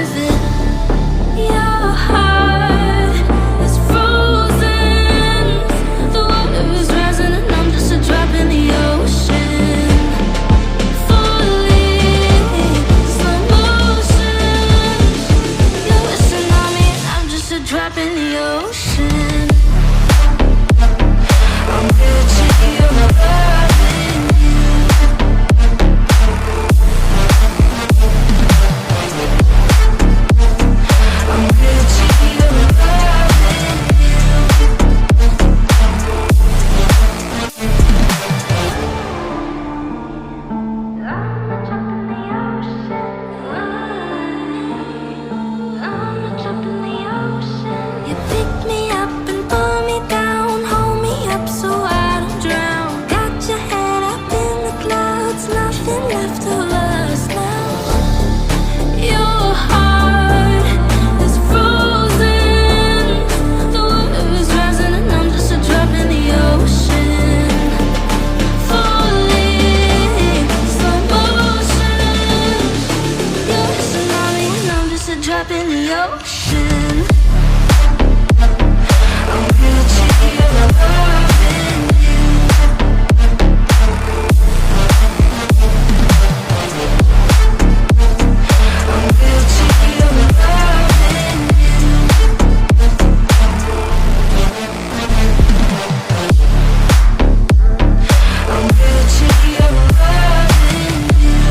deserve it. Your heart is frozen. The water is rising and I'm just a drop in the ocean. Falling, slow motion. You're a tsunami and I'm just a drop in the ocean. I'm guilty of loving you. I'm guilty of loving you. You pick me up and pull me down, hold me up so I don't drown. Got your head up in the clouds, nothing left of us now. Your heart is frozen. The water is rising and I'm just a drop in the ocean. Falling, slow motion. You're a tsunami and I'm just a drop in the ocean. I'm guilty of loving you. I'm guilty of loving you. I'm guilty of loving you. I'm guilty of loving you.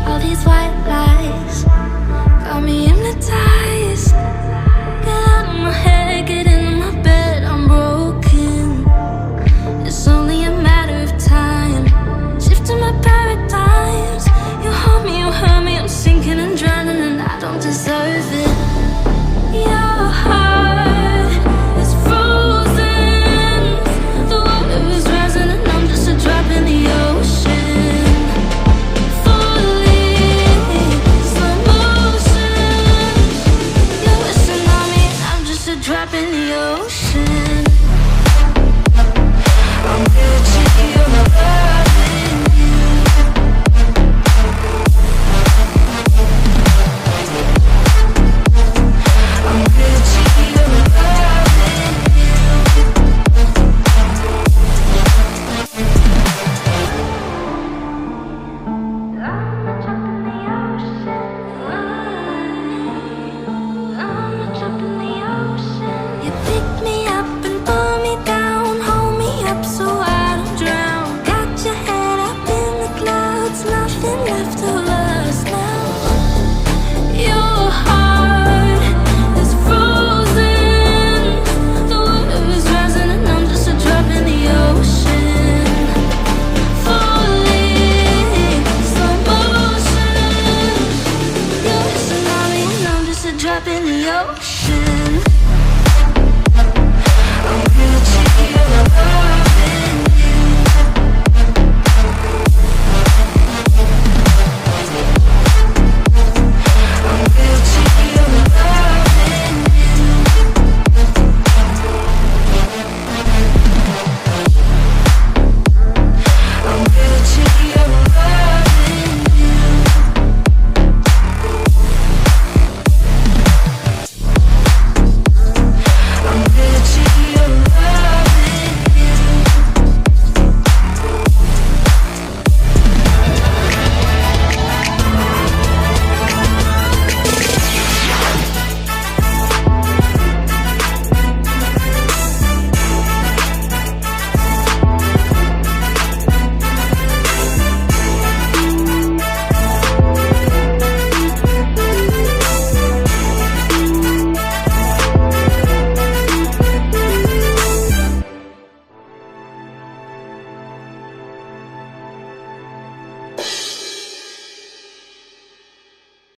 All these white lies got me hypnotized. Get out of my head, get into my bed, I'm broken. It's only a matter of time. Shifting my paradigms. You harm me, you hurt me, I'm sinking and drowning and I don't deserve it. Your heart is frozen. The water is rising and I'm just a drop in the ocean. Falling, slow motion. You're a tsunami and I'm just a drop in the ocean. I'm guilty of loving you. I'm guilty of loving you. You pick me up and pull me down, hold me up so I don't drown. Got your head up in the clouds, nothing left of us now. Your heart is frozen. The water is rising and I'm just a drop in the ocean. Falling, slow motion. You're a tsunami and I'm just a drop in the ocean.